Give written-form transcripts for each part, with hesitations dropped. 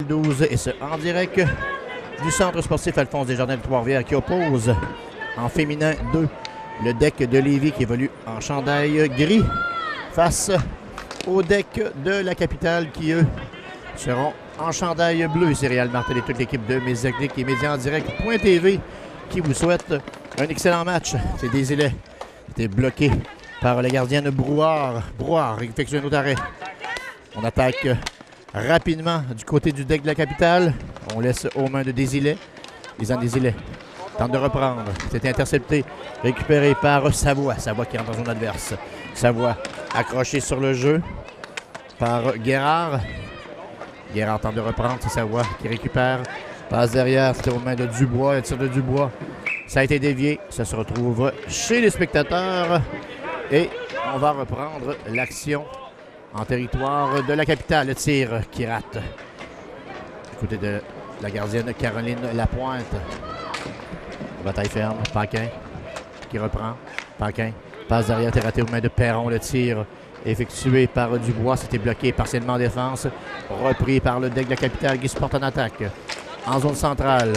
12 et ce en direct du Centre sportif Alphonse Desjardins de Trois-Rivières qui oppose en féminin 2 le deck de Lévis qui évolue en chandail gris face au deck de la capitale qui, eux, seront en chandail bleu. C'est Réal Martel et toute l'équipe de Médiacrique et Médias en direct.tv qui vous souhaite un excellent match. C'est Desilets qui était bloqué par la gardienne Brouard. Brouard effectue un autre arrêt. On attaque rapidement du côté du deck de la capitale. On laisse aux mains de Desilets. Lisanne Desilets tente de reprendre. C'est intercepté, récupéré par Savoie. Savoie qui rentre dans zone adverse. Savoie accroché sur le jeu par Guérard. Guérard tente de reprendre. C'est Savoie qui récupère. Passe derrière. C'était aux mains de Dubois. Le tir de Dubois. Ça a été dévié. Ça se retrouve chez les spectateurs. Et on va reprendre l'action en territoire de la capitale. Le tir qui rate. Du côté de la gardienne Caroline Lapointe. Bataille ferme. Paquin qui reprend. Paquin passe derrière. C'est raté aux mains de Perron. Le tir effectué par Dubois. C'était bloqué partiellement en défense. Repris par le deck de la capitale qui se porte en attaque. En zone centrale.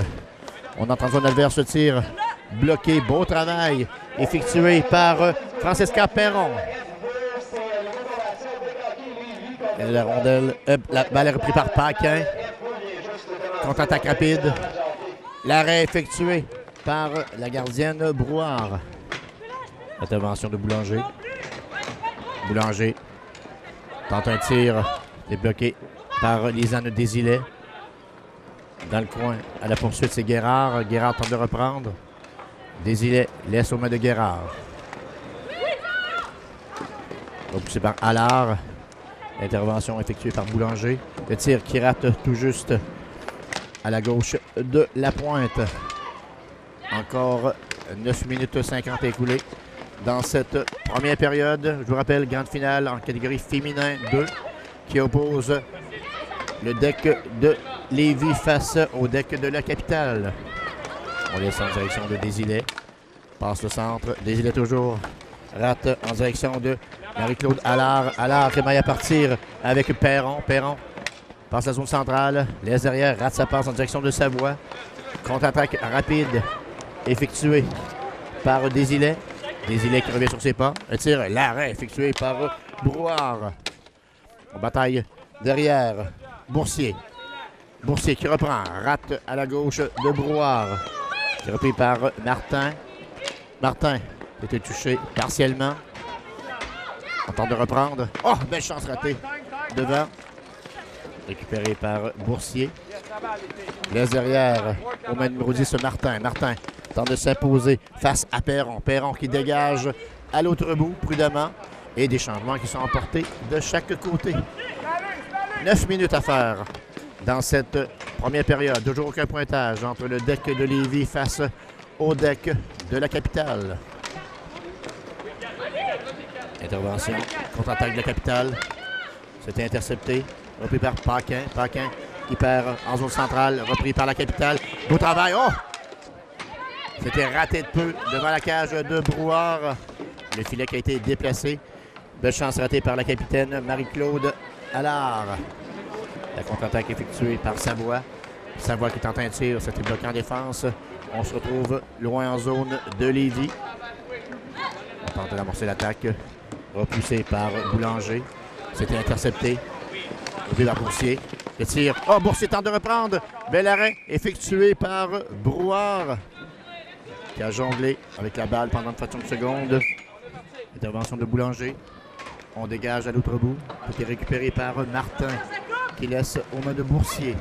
On entre en zone adverse. Le tir bloqué. Beau travail effectué par Francesca Perron. Et la rondelle, la balle est reprise par Paquin. Contre-attaque rapide. L'arrêt effectué par la gardienne Brouard. Intervention de Boulanger. Boulanger tente un tir. C'est bloqué par Lisanne Desilets. Dans le coin, à la poursuite, c'est Guérard. Guérard tente de reprendre. Desilets laisse aux mains de Guérard. Repoussé par Allard. Intervention effectuée par Boulanger. Le tir qui rate tout juste à la gauche de Lapointe. Encore 9 minutes 50 écoulées dans cette première période. Je vous rappelle, grande finale en catégorie féminin 2 qui oppose le deck de Lévis face au deck de la capitale. On laisse en direction de Desilets. Passe le centre. Desilets toujours. Rate en direction de Marie-Claude Allard. Allard qui maille à partir avec Perron. Perron passe la zone centrale. Laisse derrière. Rate sa passe en direction de Savoie. Contre-attaque rapide effectuée par Desilets. Desilets qui revient sur ses pas. Un tir. L'arrêt effectué par Brouard. On bataille derrière. Boursier. Boursier qui reprend. Rate à la gauche de Brouard. Qui est repris par Martin. Martin était touché partiellement. On tente de reprendre. Oh, belle chance ratée. Devant. Récupéré par Boursier. Laisse derrière au main numéro 10, Martin. Martin tente de s'imposer face à Perron. Perron qui dégage à l'autre bout prudemment. Et des changements qui sont apportés de chaque côté. 9 minutes à faire dans cette première période. Toujours aucun pointage entre le deck de Lévis face au deck de la capitale. Intervention, contre-attaque de la capitale. C'était intercepté. Repris par Paquin. Paquin qui perd en zone centrale. Repris par la capitale. Beau travail. Oh! C'était raté de peu devant la cage de Brouard. Le filet qui a été déplacé. Belle chance ratée par la capitaine Marie-Claude Allard. La contre-attaque effectuée par Savoie. Savoie qui tente un tir. C'était bloqué en défense. On se retrouve loin en zone de Lévis. On tente d'amorcer l'attaque. Repoussé par Boulanger. C'était intercepté. Repris par Boursier. Le tir. Oh, Boursier tente de reprendre. Bel arrêt effectué par Brouard. Qui a jonglé avec la balle pendant une fraction de seconde. Intervention de Boulanger. On dégage à l'autre bout. Tout est récupéré par Martin. Qui laisse aux mains de Boursier.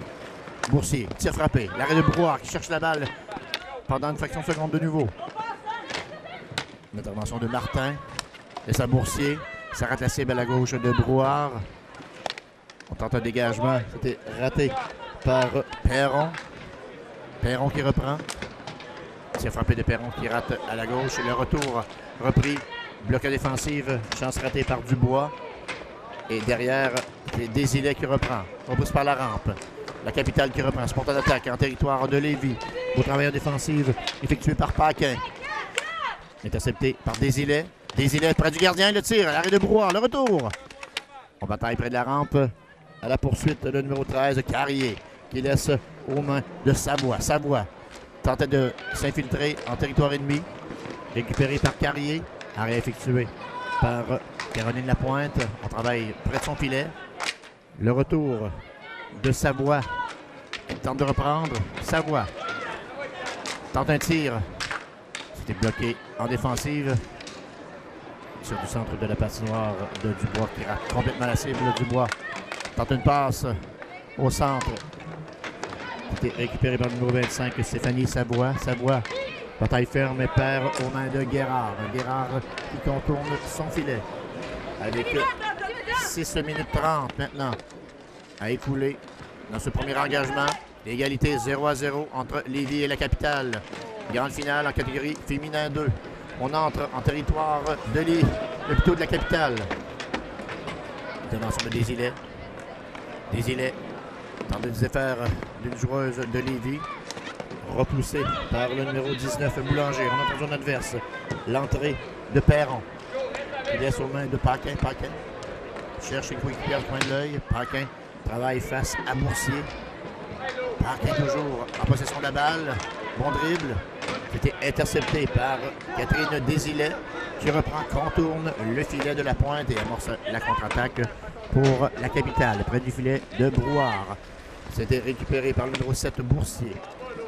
Boursier, tir frappé. L'arrêt de Brouard qui cherche la balle pendant une fraction de seconde de nouveau. L'intervention de Martin. Laisse à Boursier. Ça rate la cible à la gauche de Brouard. On tente un dégagement. C'était raté par Perron. Perron qui reprend. Tir frappé de Perron qui rate à la gauche. Le retour repris. Bloc à défensive. Chance ratée par Dubois. Et derrière, c'est Desilets qui reprend. On pousse par la rampe. La capitale qui reprend. Sport d'attaque en territoire de Lévis. Beau travail en défensive effectué par Paquin. Intercepté par Desilets. Desilets près du gardien. Le tir à l'arrêt de Brouard. Le retour. On bataille près de la rampe. À la poursuite, le numéro 13, Carrier. qui laisse aux mains de Savoie. Savoie tentait de s'infiltrer en territoire ennemi. Récupéré par Carrier. Arrêt effectué par Caroline Lapointe. On travaille près de son filet. Le retour de Savoie. Il tente de reprendre. Savoie tente un tir. C'était bloqué en défensive. Sur du centre de la patinoire de Dubois qui rate complètement la cible. Dubois tente une passe au centre. C'était récupéré par le numéro 25, Stéphanie Savoie. Savoie, bataille ferme et perd aux mains de Guérard. Guérard qui contourne son filet. Avec 6 minutes 30 maintenant à écouler dans ce premier engagement. L'égalité 0-0 entre Lévis et la capitale. Grande finale en catégorie féminin 2. On entre en territoire de Lévis, plutôt de la capitale. Intervention de Desilets. Desilets tente de défaire d'une joueuse de Lévis. Repoussé par le numéro 19, Boulanger. On entre en zone adverse. L'entrée de Perron. Il laisse aux mains de Paquin. Paquin cherche une coéquipière au coin de l'œil. Paquin travaille face à Boursier. Paquin toujours en possession de la balle. Bon dribble. C'était intercepté par Catherine Desilets qui reprend, contourne le filet de la pointe et amorce la contre-attaque pour la capitale, près du filet de Brouard. C'était récupéré par le numéro 7, Boursier.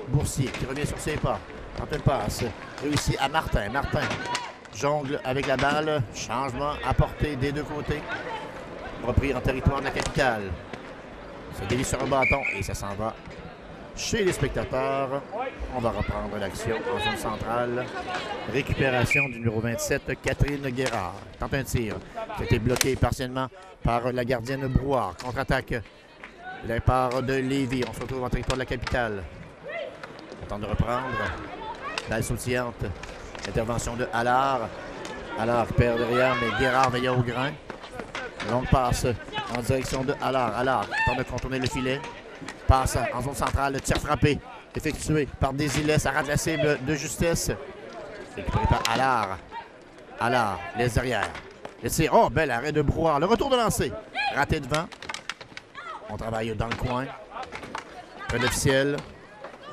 Boursier qui revient sur ses pas. Tente une passe. Réussi à Martin. Martin jongle avec la balle. Changement apporté des deux côtés. Repris en territoire de la capitale. Ça dévie sur un bâton et ça s'en va chez les spectateurs. On va reprendre l'action en zone centrale. Récupération du numéro 27, Catherine Guérard. Tente un tir. C'était bloqué partiellement par la gardienne Brouard. Contre-attaque de la part de Lévis. On se retrouve en territoire de la capitale. On tente de reprendre. Balle sautillante. Intervention de Allard. Allard perd derrière, mais Guérard veille au grain. Longue passe en direction de Allard. Allard tente de contourner le filet. Passe en zone centrale. Le tir frappé effectué par Desilets. Ça rate la cible de justesse. Récupéré par Allard. Allard laisse derrière. Le tir. Oh, bel arrêt de Brouard. Le retour de lancer. Raté devant. On travaille dans le coin. Près de l'officiel.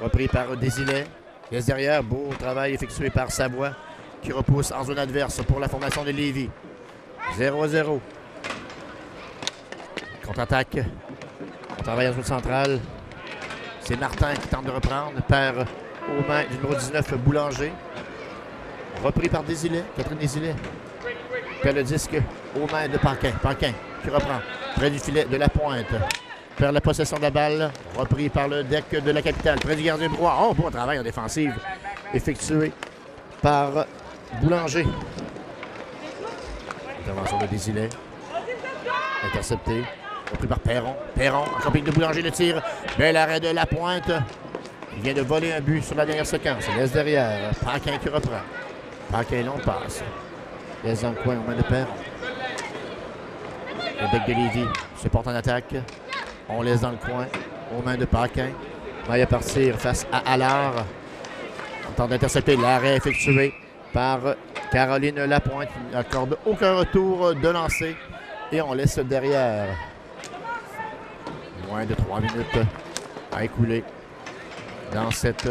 Repris par Desilets. Laisse derrière. Beau travail effectué par Savoie qui repousse en zone adverse pour la formation de Lévis. 0-0. Contre-attaque. On travaille en zone centrale. C'est Martin qui tente de reprendre. Perd aux mains du numéro 19, Boulanger. Repris par Desilets. Catherine Desilets. Perd le disque aux mains de Paquin. Paquin qui reprend. Près du filet de la pointe. Perd la possession de la balle. Repris par le deck de la capitale. Près du gardien droit. Oh, bon travail en défensive. Effectué par Boulanger. Intervention de Desilets. Intercepté. Repris par Perron. Perron, en compagnie de Boulanger, le tir. Bel arrêt de la pointe. Il vient de voler un but sur la dernière séquence. Il laisse derrière. Paquin qui reprend. Paquin, long passe. Laisse dans le coin aux mains de Perron. Le deck de Lévis se porte en attaque. On laisse dans le coin aux mains de Paquin. Maille à partir face à Allard. On tente d'intercepter l'arrêt effectué par Caroline Lapointe qui n'accorde aucun retour de lancer. Et on laisse derrière. Moins de 3 minutes à écouler dans cette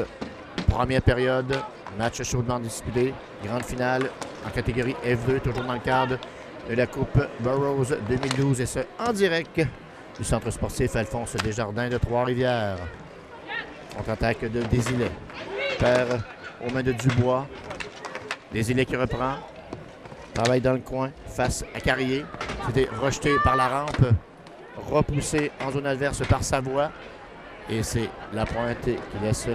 première période. Match chaudement disputé. Grande finale en catégorie F2, toujours dans le cadre de la Coupe Burroughs 2012 et ce en direct du centre sportif Alphonse Desjardins de Trois-Rivières. Contre-attaque de Desilets. Perd aux mains de Dubois. Desilets qui reprend. Travaille dans le coin face à Carrier. C'était rejeté par la rampe. Repoussé en zone adverse par Savoie. Et c'est la pointe qui laisse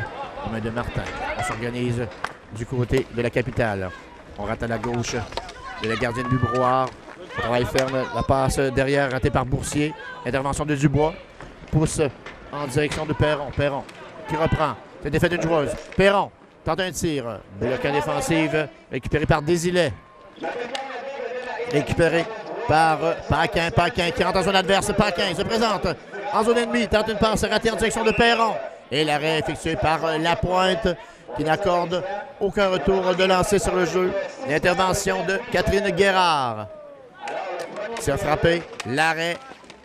aux mains de Martin. On s'organise du côté de la capitale. On rate à la gauche de la gardienne du Brouard. Travail ferme, la passe derrière ratée par Boursier. Intervention de Dubois. Pousse en direction de Perron. Perron qui reprend. C'est défait d'une joueuse. Perron tente un tir. Bloc en défensive. Récupéré par Desilets. Récupéré par Paquin. Paquin qui rentre en zone adverse. Paquin se présente en zone ennemie. Tente une passe ratée en direction de Perron. Et l'arrêt effectué par Lapointe qui n'accorde aucun retour de lancer sur le jeu. L'intervention de Catherine Guérard. Tir frappé. L'arrêt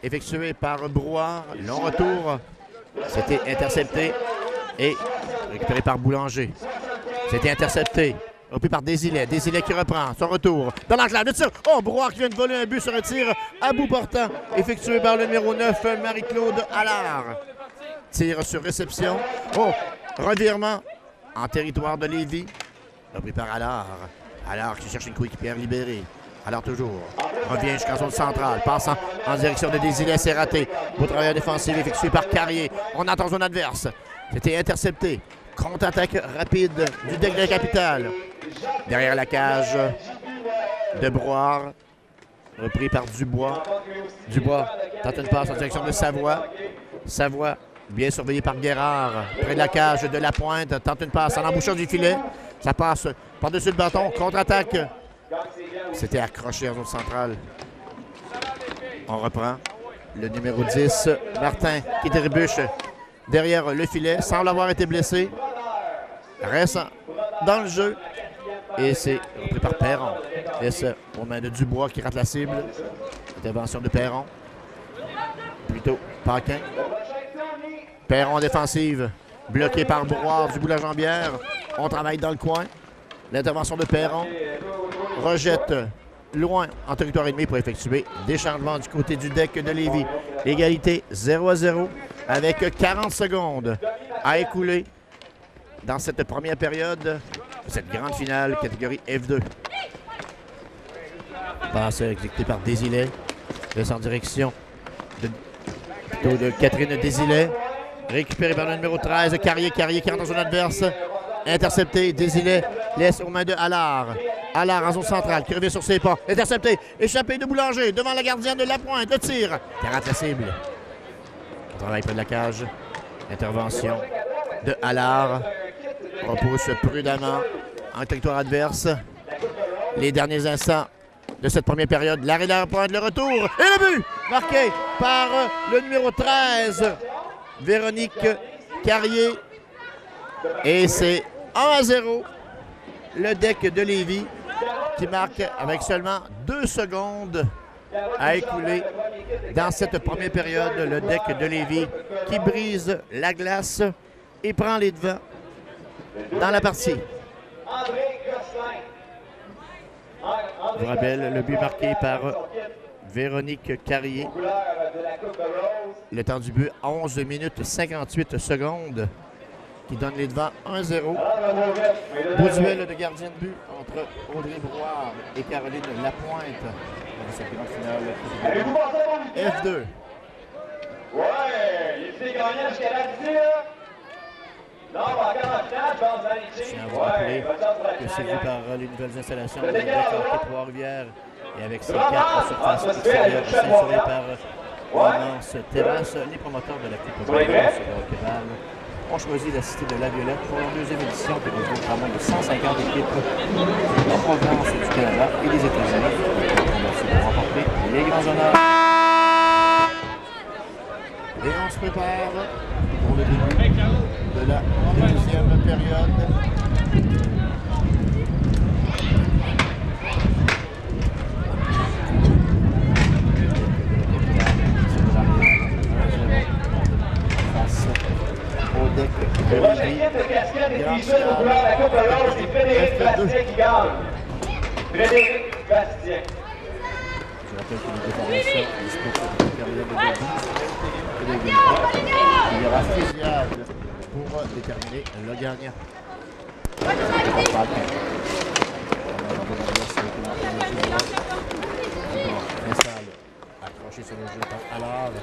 effectué par Brouard. Long retour C'était intercepté et récupéré par Boulanger. C'était intercepté. Repris par Désilet. Désilet qui reprend son retour. Dans l'enclave de tir. Oh, Brouard qui vient de voler un but sur un tir à bout portant. Effectué par le numéro 9, Marie-Claude Allard. Tir sur réception. Oh, revirement en territoire de Lévis. Repris par Allard. Allard qui cherche une coéquipière libérée. Allard toujours. Revient jusqu'en zone centrale. Passe en direction de Désilet. C'est raté. Beau travail défensif effectué par Carrier. On attend zone adverse. C'était intercepté. Contre-attaque rapide du deck de la capitale. Derrière la cage de Brouard. Repris par Dubois. Dubois tente une passe en direction de Savoie. Savoie, bien surveillé par Guérard. Près de la cage de la Pointe. Tente une passe en embouchant du filet. Ça passe par-dessus le bâton. Contre-attaque. C'était accroché en zone centrale. On reprend. Le numéro 10, Martin, qui trébuche derrière le filet. Semble avoir été blessé. Reste dans le jeu. Et c'est repris par Perron. Laisse aux mains de Dubois qui rate la cible. Intervention de Perron. Plutôt Paquin. Perron en défensive. Bloqué par Brouard du bout de la jambière. On travaille dans le coin. L'intervention de Perron. Rejette loin en territoire ennemi pour effectuer des changements du côté du deck de Lévis. Égalité 0-0 avec 40 secondes à écouler dans cette première période de cette grande finale catégorie F2. Passe exécuté par Désilet. Laisse en direction de Catherine Désilet. Récupéré par le numéro 13, Carrier. Carrier qui rentre dans zone adverse. Intercepté. Désilet laisse aux mains de Allard. Allard en zone centrale qui revient sur ses pas. Intercepté. Échappé de Boulanger devant la gardienne de la Pointe. Le tir qui rate la cible. On travaille près de la cage. Intervention de Allard. Repousse prudemment en territoire adverse. Les derniers instants de cette première période. L'arrêt de la Pointe, le retour. Et le but marqué par le numéro 13, Véronique Carrier. Et c'est 1-0. Le deck de Lévis qui marque avec seulement 2 secondes à écouler dans cette première période. Le deck de Lévis qui brise la glace et prend les devants dans la partie. Je vous rappelle le but marqué par Véronique Carrier. Le temps du but, 11 minutes 58 secondes, qui donne les devants 1-0. Beau duel de gardien de but entre Audrey Brouard et Caroline Lapointe dans cette grande finale F2. Ouais, il s'est gagné jusqu'à la 10, là. Non, encore en finale, je pense, Je tiens à vous rappeler que c'est vu par les nouvelles installations de Trois-Rivières et avec ses 4 surfaces extérieures ceinturées par l'immense terrasse. Les promoteurs de la Coupe de Québec ont choisi la Cité de la Violette pour leur deuxième édition qui regroupe pas moins de 150 équipes en province du Canada et des États-Unis pour remporter les grands honneurs. Et on se prépare pour le début de la deuxième période. Face au deck de la équipe de casquette et t-shirt aux couleurs de la Coupe Rose, c'est Frédéric Bastien qui gagne. Frédéric Bastien. Je rappelle que les déformations disputent cette période de début. Il y aura fusillade pour déterminer le gagnant. Installe, accroché sur le jeu par Allard.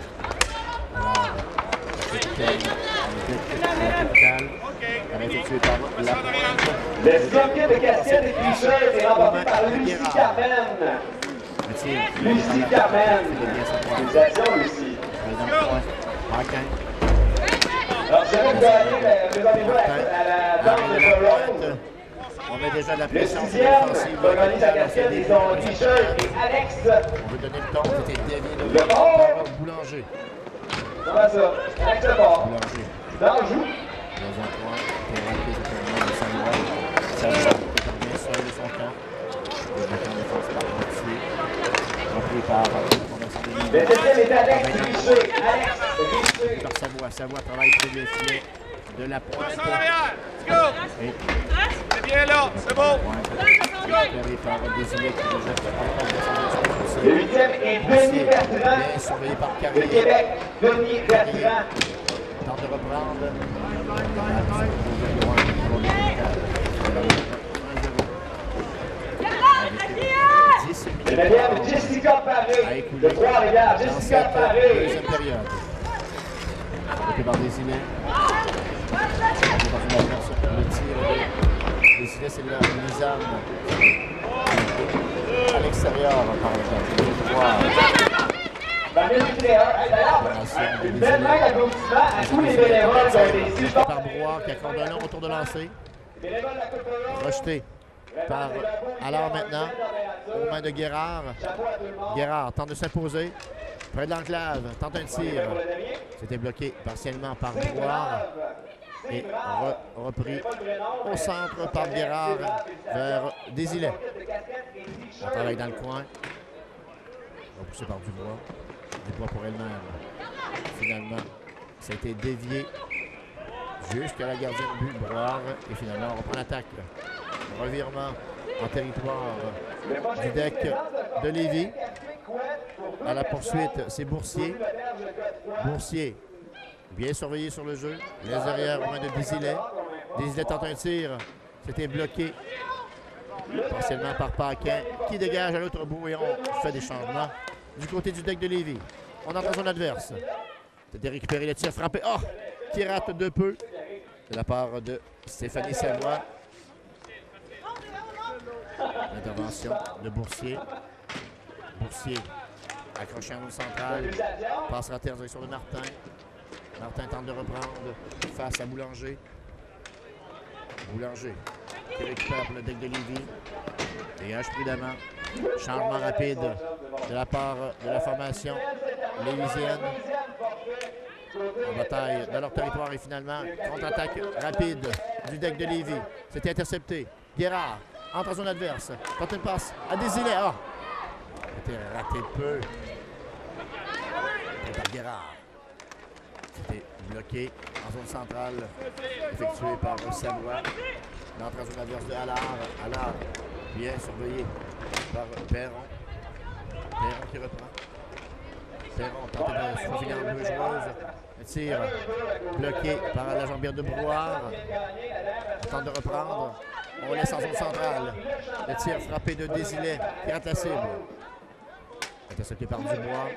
Alors, la capitale, effectué par la Pointe. Le circuit de casquette et t-shirt est remporté par Lucie Carmen. Lucie Carmen. Félicitations, Lucie. Alors, je vais gagner, présentez-vous à la danse de Rose. On met déjà de la pression Le sur sixième l'offensive. va gagner sa casquette et son t-shirt et Alex. On veut donner le temps, c'était dévié de Le bord. Boulanger. Comment ça? Alex le bord. Boulanger. Dans le joue. Dans un point, qui est raté totalement de Samuel. Samuel qui revient seul de son camp. Le bâton de défense par Mathieu. Repris par la fondation de Le 7e est Alex Richer. Alex Richer. Par Savoie travaille près du filet de la pointe. C'est bien là, c'est bon. Récupéré par Désilé qui rejette le 8e est Denis Bertrand. Bien surveillé par De Carrier. Québec, Denis Bertrand. Tente de reprendre. Le 9e, Jessica Paré. De Trois-Rivières, Jessica Paré. Deuxième période. Occupé par Désilé. Le tir de Désilé, c'est là. Nizam. À l'extérieur, par le droit. Dans le nucléaire, d'ailleurs, une belle main d'applaudissement à tous les bénévoles qui ont été ici. Par Brouard qui accorde un long retour de lancer. Rejeté par Allard maintenant. Aux mains de Guérard. Guérard tente de s'imposer. Près de l'enclave. Tente un tir. C'était bloqué partiellement par Brouard. Et repris au centre par Guérard vers Désilé. On travaille dans le coin. Repoussé par Dubois. Dubois pour elle-même. Finalement, ça a été dévié jusqu'à la gardienne de but, Brouard. Et finalement, on reprend l'attaque. Revirement en territoire du deck de Lévis. À la poursuite, c'est Boursier. Boursier, bien surveillé sur le jeu. Les arrières aux mains de Désilé. Désilé tente un tir. C'était bloqué partiellement par Paquin qui dégage à l'autre bout et on fait des changements du côté du deck de Lévis. On entre dans zone adverse. C'était récupéré le tir frappé. Oh! Qui rate de peu de la part de Stéphanie Savoie. L'intervention de Boursier. Boursier accroché en zone centrale. Passe ratée en direction de Martin. Martin tente de reprendre face à Boulanger. Boulanger qui récupère pour le deck de Lévis. Dégage prudemment. Changement rapide de la part de la formation lévisienne. En bataille dans leur territoire et finalement, contre-attaque rapide du deck de Lévis. C'était intercepté. Guérard entre en zone adverse. Tente une passe à Désilé. Ah! C'était raté peu. Par Guérard. C'était bloqué en zone centrale, effectué par Savoie. L'entrée en zone adverse de Allard. Allard, bien surveillé par Perron. Perron qui reprend. Perron tente de se faufiler en deux joueuses. Le tir bloqué par la jambière de Brouard. On tente de reprendre. On laisse en zone centrale. Le tir frappé de Désilé qui rate la cible. Intercepté par Dubois.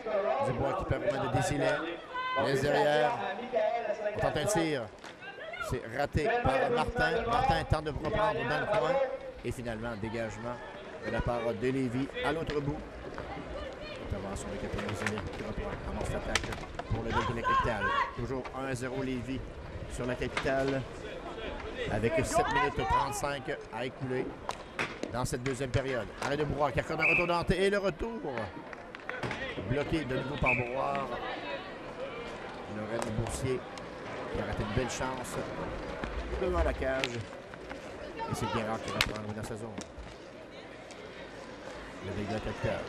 Dubois qui permet de Désilé. Les derrière. On tente un tir. C'est raté par Martin. Martin tente de reprendre dans le coin. Et finalement, dégagement de la part de Lévis à l'autre bout. Intervention de Capitaine Désilé qui reprend amorce l'attaque pour le deck de la capitale. Toujours 1-0 Lévis sur la capitale. Avec 7 minutes 35 à écouler dans cette deuxième période. Arrêt de Brouard qui accorde un retour d'Ante et le retour. Bloqué de nouveau par Brouard. Lorraine Boursier qui a raté une belle chance devant la cage. Et c'est Guérard qui va prendre dans sa zone. Le dégât de la capitale.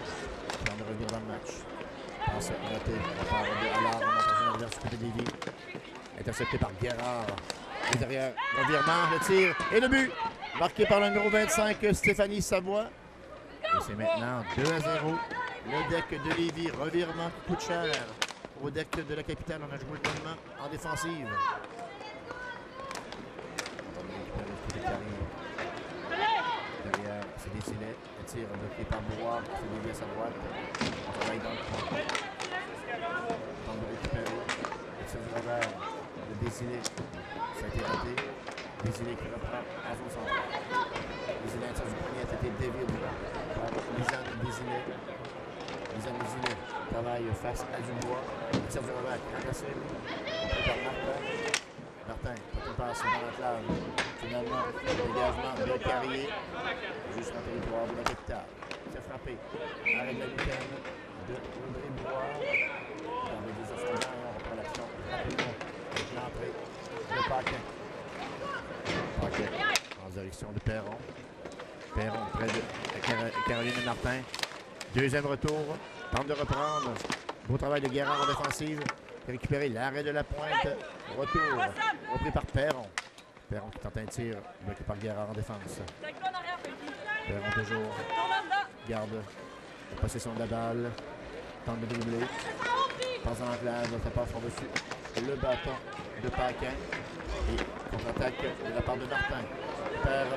Qui tente de revenir dans le match. Passe raté de la part de Allard. On entend une adverse du côté de Lévis. Intercepté par Guérard. Et derrière, revirement, le tir et le but. Marqué par le numéro 25, Stéphanie Savoie. Et c'est maintenant 2-0. Le deck de Lévis, revirement qui coûte cher. Au deck de la capitale, on a joué le mouvement en défensive. Derrière, c'est Désilé. Le tir bloqué par Brouard qui fait dévier à sa droite. On travaille dans le fond. On tente de récupérer. Le tir du revers de Désilé. Ça a été raté. Désilé qui reprend en zone centrale. Désilé, un tir du poignet a été dévié par Lisanne Désilé. Lisanne Désilé travaille face à Dubois. Le tir du revers qui est cassé. On prépare Martin. Martin, quand on passe dans l'enclave. Finalement, dégagement de Carrier. Juste en territoire de la capitale. C'est frappé. Arrêt de la lucaine de Audrey Brouard. Dans les deux ascendants, on reprend l'action rapidement avec l'entrée de Paquin. Paquin en direction de Perron. Perron près de Caroline Martin. Deuxième retour. Tente de reprendre. Beau travail de Guérard en défensive. Récupérer l'arrêt de la pointe. Retour. Repris par Perron. Perron qui tente un tir. Bloqué par Guérard en défense. Perron toujours. Garde la possession de la balle. Tente de dribbler. Passe en enclave. Ça passe par-dessus le bâton de Paquin. Et contre-attaque de la part de Martin. Perd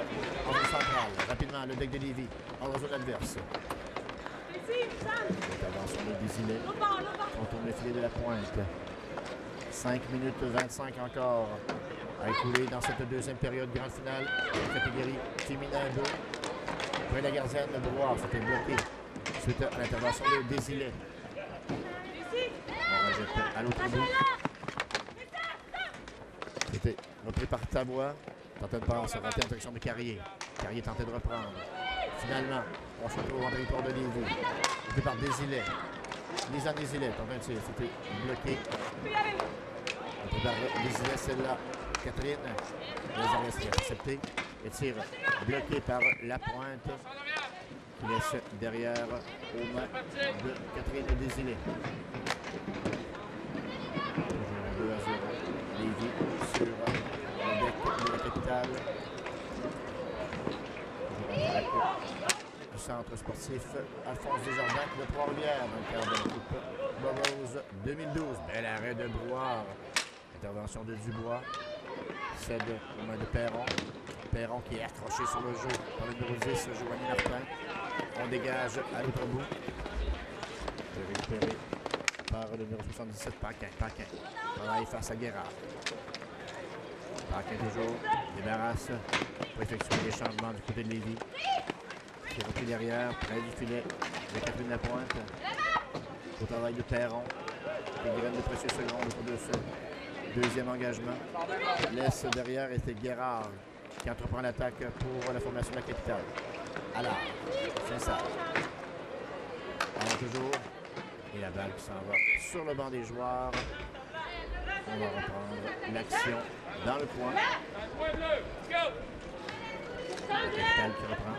en zone centrale. Rapidement, le deck de Lévis. En zone adverse. Intervention de Désilets. Contourne le filet de la pointe. 5 minutes 25 encore à écouler dans cette deuxième période grande finale. Catégorie féminin 2. Après la gardienne de Brouard, c'était bloqué suite à l'intervention de Désilets. On rejette à l'autre bout. C'était repris par Tabois. Tentait de passe, raté en direction de Carrier. Carrier tentait de reprendre. Finalement, on se retrouve en territoire de Lévis. Repris par Désilets. Lisanne Désilets, tentait un tir, c'était bloqué. Repris par Désilets, celle-là. Catherine. Les arrêts sont acceptés. Et tir bloqué par la pointe. Qui laisse derrière aux mains de Catherine Désilets. Toujours 2-0. Lévis sur le deck de la capitale. Du centre sportif Alphonse Desjardins de Trois-Rivières dans le cadre de la Coupe Bobos 2012. Bel arrêt de Brouard. Intervention de Dubois. Cède aux mains de Perron. Perron qui est accroché sur le jeu par le numéro 10, Joanie Martin. On dégage à l'autre bout. Récupéré par le numéro 77, Paquin. Paquin travaille face à Guérard. Paquin toujours débarrasse pour effectuer les changements du côté de Lévis. Qui est repris derrière, près du filet de Catherine Lapointe. Au travail de Perron. Des graines de précieux secondes au cours de ce deuxième engagement. Laisse derrière et c'est Guérard qui entreprend l'attaque pour la formation de la capitale. Alors, c'est ça. On toujours. Et la balle qui s'en va sur le banc des joueurs. On va reprendre l'action dans le coin. La capitale qui reprend.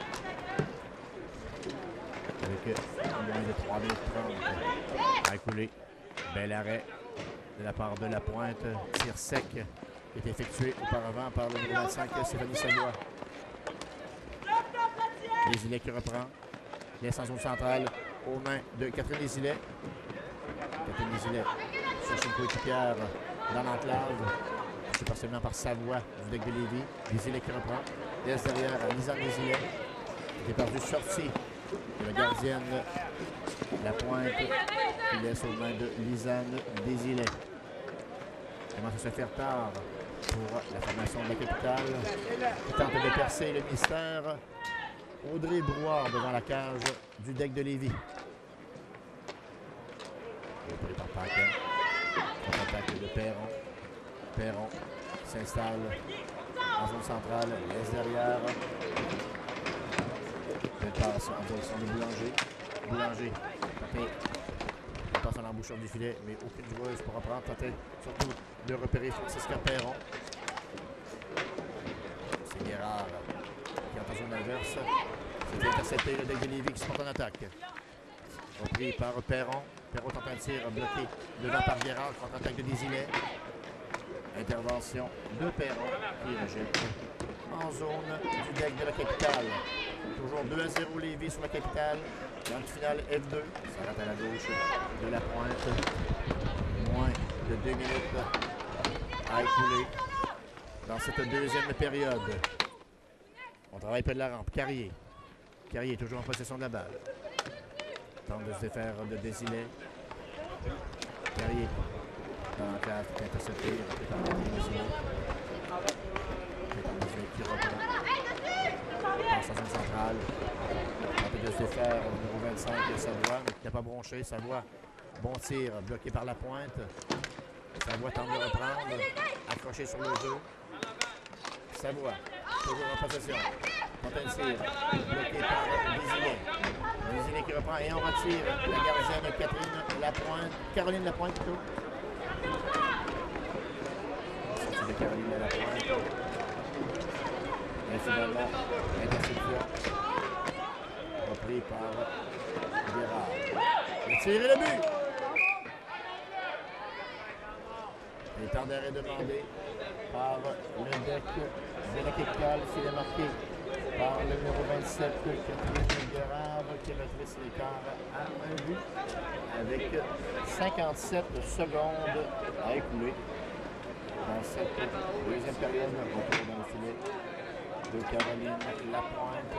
Avec moins de 3 minutes 30 à écouler. Bel arrêt de la part de la pointe. Tir sec qui est effectué auparavant par le numéro 25, Stéphanie Savoie. Désilets qui reprend. Laisse en zone centrale aux mains de Catherine Désilets. Catherine Désilets cherche une coéquipière dans l'enclave. C'est partiellement par Savoie du deck de Lévis. Désilets qui reprend. Laisse derrière à Lisanne Désilets. Qui est perdu sortie de la gardienne La Pointe qui laisse aux mains de Lisanne Désilets. Comment ça se fait tard pour la formation de la capitale qui tente de percer le mystère. Audrey Brouard devant la cage du deck de Lévis. Repris par Paquin. Contre-attaque de Perron. Perron s'installe en zone centrale, laisse derrière. Belle passe en direction de Boulanger. Boulanger passe à l'embouchure du filet, mais aucune joueuse pour reprendre. Tenter surtout de repérer Francisca Perron. C'est Guérard qui est en zone inverse. C'est intercepté le deck de Lévis qui se porte en attaque. Repris par Perron. Perron tente un tir bloqué devant par Guérard. Contre-attaque de Désilets. Intervention de Perron qui rejette en zone du deck de la capitale. Toujours 2-0 Lévis sur la capitale. Dans le final F2. Ça rate à la gauche de la pointe. Moins de 2 minutes à écouler dans cette deuxième période. On travaille près de la rampe. Carrier. Carrier toujours en possession de la balle. Tente de se défaire de Désilets. Carrier. Dans l'enclave qui est intercepté. Qui reprend. Passe en zone centrale. Tente de se défaire au numéro 25 Savoie, mais qui n'a pas bronché. Savoie. Bon tir, bloqué par la pointe. Savoie tente de reprendre. Accroché sur le jeu. Savoie. Toujours en possession. Tente un tir. Bloqué par Désilets. Désilets qui reprend et on retire la gardienne Catherine Lapointe. Caroline Lapointe plutôt. Sortie de Caroline Lapointe. Et finalement, interception. Repris par Guérard. Le tir et le but! Les temps d'arrêt demandés par le deck de la capitale. S'il est marqué par le numéro 27, Catherine Guérard, qui redresse l'écart à un but avec 57 secondes à écouler dans cette deuxième période. Retour dans le filet de Caroline Lapointe.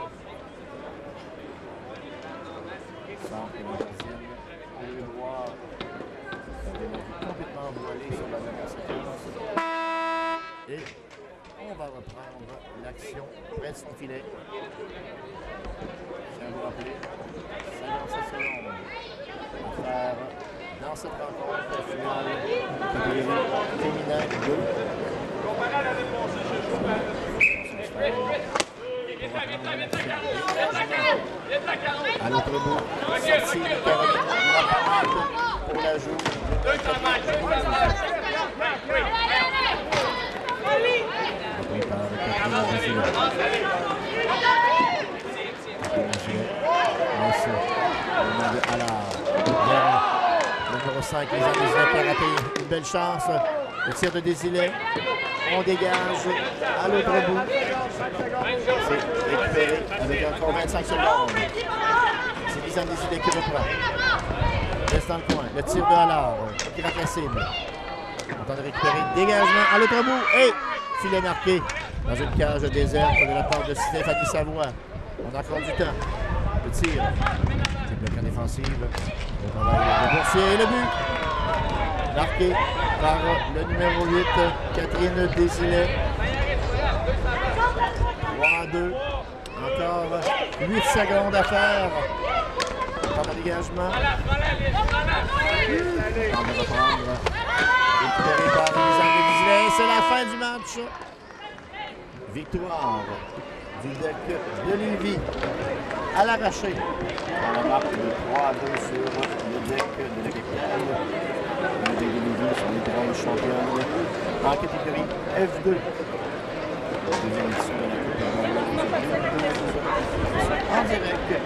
Centre de la gardienne au lieu droit. Complètement voilé sur la dernière séquence. Et on va reprendre l'action près de son filet. Je viens de vous rappeler, 57 secondes à faire dans cette rencontre finale féminin 2. Comparé à l'année passée, à l'autre bout, sortie de Caroline Lapointe pour l'ajout. Le numéro 5, les Andes qui a raté une belle chance. Le tir de Desilets. On dégage à l'autre bout. C'est récupéré avec encore 25 secondes. C'est Lisanne Desilets qui reprend. Reste dans le coin. Le tir de Allard qui rate la cible. On tente de récupérer. Dégagement à l'autre bout. Et filet marqué dans une cage déserte de la part de Stéphanie Savoie. On a encore du temps. Le tir. C'est bloqué en défensive. Le travail de Boursier et le but. Marqué par le numéro 8, Catherine Desilets. 3-2. Encore 8 secondes à faire. Temps de dégagement. Temps de reprendre. Récupéré par Lisanne Desilets. C'est la fin du match. Victoire du deck de Lévis à l'arraché. On la marque de 3-2 sur le deck de la capitale. Le deck de Lévis sont les grandes championnes en catégorie F2. Deuxième édition de la Coupe de en direct du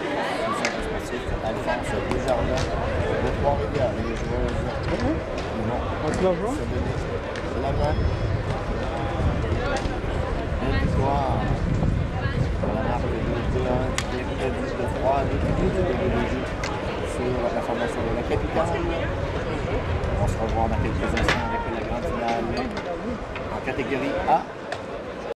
centre sportif Alphonse Desjardins de Trois-Rivières. Les joueuses vont se donner la main. Une victoire pour la marque de 2-1, des buts de 3 de sur la formation de la capitale. On se revoit dans quelques instants avec la grande finale en catégorie A.